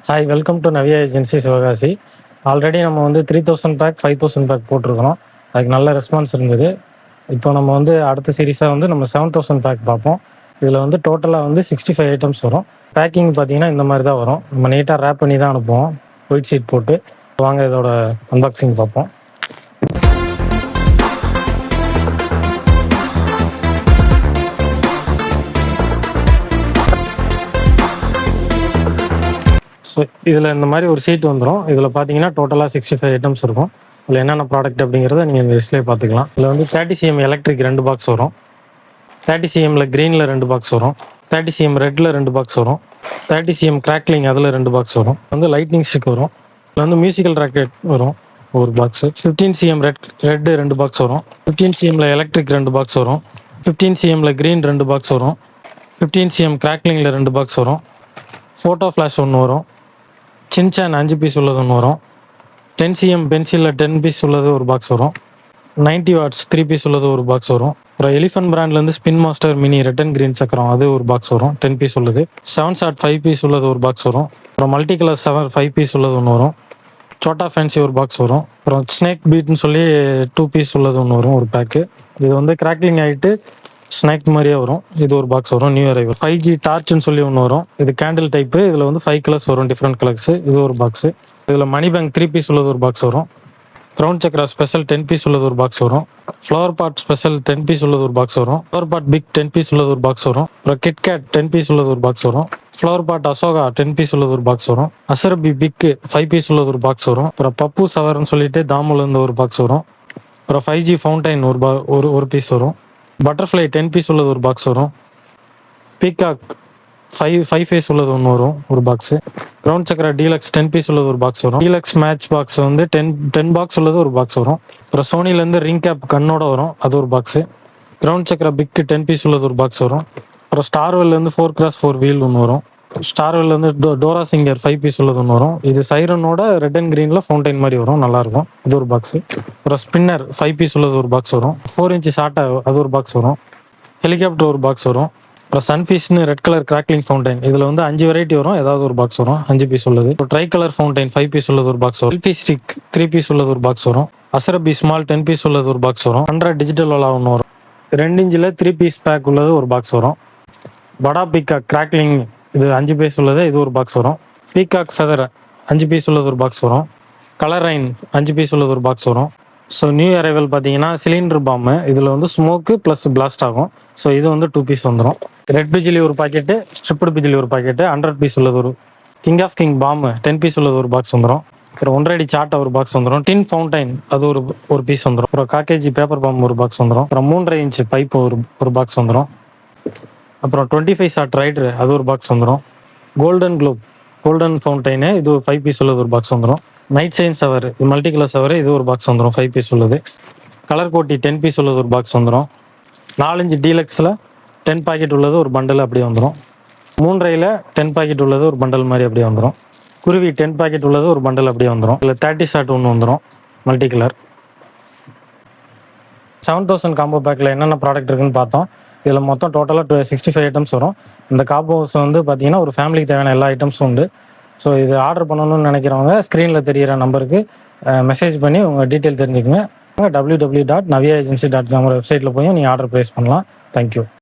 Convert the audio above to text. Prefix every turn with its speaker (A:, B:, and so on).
A: Hi welcome to Navya agency Sivakasi. Already நம்ம வந்து 3000 back 5000 back போட்டிருக்கிறோம். அதுக்கு நல்ல ரெஸ்பான்ஸ் இருந்தது. இப்போ நம்ம வந்து அடுத்த சீரிஸாக வந்து நம்ம 7000 பேக் பார்ப்போம். இதில் வந்து டோட்டலாக வந்து 65 ஐட்டம்ஸ் வரும். பேக்கிங் பார்த்தீங்கன்னா இந்த மாதிரி தான் வரும். நம்ம நீட்டாக ரேப் பண்ணி தான் அனுப்புவோம், ஒயிட் ஷீட் போட்டு. வாங்க இதோட அன்பாக்சிங் பார்ப்போம். ஸோ இதில் இந்த மாதிரி ஒரு ஷீட் வந்துடும். இதில் பார்த்தீங்கன்னா டோட்டலாக 65 ஐட்டம்ஸ் இருக்கும். இதில் என்னென்ன ப்ராடக்ட் அப்படிங்கிறத நீங்கள் இந்த லிஸ்ட்லேயே பார்த்துக்கலாம். இதில் வந்து 30cm எலக்ட்ரிக் 2 பாக்ஸ் வரும். 30cmல க்ரீனில் 2 பாக்ஸ் வரும். 30cm ரெட்டில் 2 பாக்ஸ் வரும். 30cm கிராக்லிங் அதில் 2 பாக்ஸ் வரும். வந்து லைட்னிங் ஸ்டிக் வரும். இதில் வந்து மியூசிக்கல் ராக்கெட் வரும் ஒரு பாக்ஸு. 15cm ரெட்டு 2 பாக்ஸ் வரும். 15cmல எலக்ட்ரிக் 2 பாக்ஸ் வரும். 15cmல க்ரீன் 2 பாக்ஸ் வரும். 15cm கிராக்லிங்கில் 2 பாக்ஸ் வரும். ஃபோட்டோ ஃப்ளாஷ் ஒன்று வரும். சின்சான் 5 பீஸ் உள்ளது ஒன்று வரும். 10cm பென்சிலில் 10 பீஸ் உள்ளது ஒரு பாக்ஸ் வரும். 90 வாட்ஸ் 3 பீஸ் உள்ளது ஒரு பாக்ஸ் வரும். அப்புறம் எலிஃபன்ட் பிராண்ட்லேருந்து spin master mini red and green சக்கரம் அது ஒரு பாக்ஸ் வரும் 10 பீஸ் உள்ளது. 7 ஷாட் 5 பீஸ் உள்ளது ஒரு பாக்ஸ் வரும். அப்புறம் மல்டி கலர் 5 பீஸ் உள்ளது ஒன்று வரும். சோட்டா ஃபேன்சி ஒரு பாக்ஸ் வரும். அப்புறம் ஸ்னேக் பீட்னு சொல்லி 2 பீஸ் உள்ளது ஒன்று வரும் ஒரு பேக்கு. இது வந்து கிராக்லிங் ஆகிட்டு ஸ்நாக் மாதிரியே வரும். இது ஒரு பாக்ஸ் வரும். நியூ அரைவல் 5G டார்ச்னு சொல்லி ஒன்று வரும். இது கேண்டில் டைப்பு. இதில் வந்து 5 கலர்ஸ் வரும், டிஃப்ரெண்ட் கலர்ஸ். இது ஒரு பாக்ஸு. இதில் மணி பேங்க் 3 பீஸ் உள்ளது ஒரு பாக்ஸ் வரும். க்ரௌன் சக்கரா ஸ்பெஷல் 10 பீஸ் உள்ளது ஒரு பாக்ஸ் வரும். ஃப்ளவர் பாட் ஸ்பெஷல் 10 பீஸ் உள்ளது ஒரு பாக்ஸ் வரும். ஃப்ளவர் பாட் பிக் 10 பீஸ் உள்ளது ஒரு பாக்ஸ் வரும். அப்புறம் கிட்கேட் 10 பீஸ் உள்ளது ஒரு பாக்ஸ் வரும். ஃப்ளவர் பாட் அசோகா 10 பீஸ் உள்ளது ஒரு பாக்ஸ் வரும். அசரபி பிக் 5 பீஸ் உள்ளது ஒரு பாக்ஸ் வரும். அப்புறம் பப்பு சவர்னு சொல்லிட்டு தாமுலேருந்து ஒரு பாக்ஸ் வரும். அப்புறம் 5G ஃபவுண்டைன் ஒரு பீஸ் வரும். பட்டர்ஃப்ளை 10 பீஸ் உள்ளது ஒரு பாக்ஸ் வரும். பீகாக் 5 ஃபேஸ் உள்ளது ஒன்று வரும் ஒரு பாக்ஸு. க்ரௌண்ட் சக்கரா டீலக்ஸ் 10 பீஸ் உள்ளது ஒரு பாக்ஸ் வரும். டீலக்ஸ் மேட்ச் பாக்ஸ் வந்து 10 பாக்ஸ் உள்ளது ஒரு பாக்ஸ் வரும். அப்புறம் சோனிலேருந்து ரிங் கேப் கண்ணோட வரும், அது ஒரு பாக்ஸு. க்ரௌண்ட் சக்கரா பிக்கு 10 பீஸ் உள்ளது ஒரு பாக்ஸ் வரும். அப்புறம் ஸ்டார்வெல்லேருந்து 4x4 வீல் ஒன்று வரும். ஸ்டார்வெல்லேருந்து டோரா சிங்கர் 5 பீஸ் உள்ளது ஒன்று வரும். இது சைரனோட ரெட் அண்ட் க்ரீனில் ஃபவுண்டைன் மாதிரி வரும், நல்லாயிருக்கும். இது ஒரு பாக்ஸு. அப்புறம் ஸ்பின்னர் 5 பீஸ் உள்ளது ஒரு பாக்ஸ் வரும். 4 இன்ச் ஷார்ட்டா அது ஒரு பாக்ஸ் வரும். ஹெலிகாப்டர் ஒரு பாக்ஸ் வரும். அப்புறம் சன்ஃபிஷ்னு ரெட் கலர் கிராக்லிங் ஃபவுண்டைன். இதில் வந்து 5 வெரைட்டி வரும், ஏதாவது ஒரு பாக்ஸ் வரும். 5 பீஸ் உள்ளது. ட்ரை கலர் ஃபவுண்டைன் 5 பீஸ் உள்ளது ஒரு பாக்ஸ் வரும். செல்ஃபி ஸ்டிக் 3 பீஸ் உள்ளது ஒரு பாக்ஸ் வரும். அசரபி ஸ்மால் 10 பீஸ் உள்ளது ஒரு பாக்ஸ் வரும். 100 டிஜிட்டல் ஓலா ஒன்று வரும். 2 இன்ச்சில் 3 பீஸ் பேக் உள்ளது ஒரு பாக்ஸ் வரும். படா பீகாக் கிராக்லிங் இது 5 பீஸ் உள்ளது, இது ஒரு பாக்ஸ் வரும். பீகாக் ஃபெதர் 5 பீஸ் உள்ளது ஒரு பாக்ஸ் வரும். கலர் ரைன் 5 பீஸ் உள்ளது ஒரு பாக்ஸ் வரும். ஸோ நியூ அரைவல் பார்த்தீங்கன்னா சிலிண்டர் பாம்பு. இதில் வந்து ஸ்மோக்கு ப்ளஸ் பிளாஸ்ட் ஆகும். ஸோ இது வந்து 2 பீஸ் வந்துடும். ரெட் பிஜிலி ஒரு பாக்கெட்டு, ஸ்ட்ரிப்டு பிஜிலி ஒரு பாக்கெட்டு, 100 பீஸ் உள்ளது ஒரு கிங் ஆஃப் கிங் பாம்பு 10 பீஸ் உள்ளது ஒரு பாக்ஸ் வந்துடும். அப்புறம் 1.5 அடி சாட்டை ஒரு பாக்ஸ் வந்துடும். டின் ஃபவுண்டைன் அது ஒரு பீஸ் வந்துடும். அப்புறம் காக்கேஜி பேப்பர் பாம்பு ஒரு பாக்ஸ் வந்துடும். அப்புறம் 3.5 இன்ச் பைப்பு ஒரு பாக்ஸ் வந்துடும். அப்புறம் 25 ஷாட் ரைடரு அது ஒரு பாக்ஸ் வந்துடும். கோல்டன் ஃபவுண்டைனு இது 5 பீஸ் உள்ளது ஒரு பாக்ஸ் வந்துடும். நைட் சைன் சவர் மல்டி கலர் சவர் இது ஒரு பாக்ஸ் வந்துடும், 5 பீஸ் உள்ளது. கலர் கோட்டி 10 பீஸ் உள்ளது ஒரு பாக்ஸ் வந்துடும். 4 இன்ச் டீலக்ஸில் 10 பாக்கெட் உள்ளது ஒரு பண்டல் அப்படியே வந்துடும். 3.5ல 10 பாக்கெட் உள்ளது ஒரு பண்டல் மாதிரி அப்படியே வந்துடும். குருவி 10 பாக்கெட் உள்ளது ஒரு பண்டல் அப்படியே வந்துடும். இல்லை 30 ஷாட் ஒன்று வந்துடும் மல்டி கலர். 7000 காம்போ பேக்கில் என்னென்ன ப்ராடக்ட் இருக்குன்னு பார்த்தோம். இதில் மொத்தம் டோட்டலாக 65 ஐட்டம்ஸ் வரும். இந்த காம்போஸ் வந்து பார்த்தீங்கன்னா ஒரு ஃபேமிலிக்கு தேவையான எல்லா ஐட்டம்ஸும் உண்டு. ஸோ இது ஆர்டர் பண்ணணும்னு நினைக்கிறவங்க ஸ்க்ரீனில் தெரிகிற நம்பருக்கு மெசேஜ் பண்ணி உங்கள் டீட்டெயில் தெரிஞ்சுக்கங்க. www.naviaagency.com வெப்சைட்டில் போய் நீங்கள் ஆர்டர் ப்ளேஸ் பண்ணலாம். தேங்க்யூ.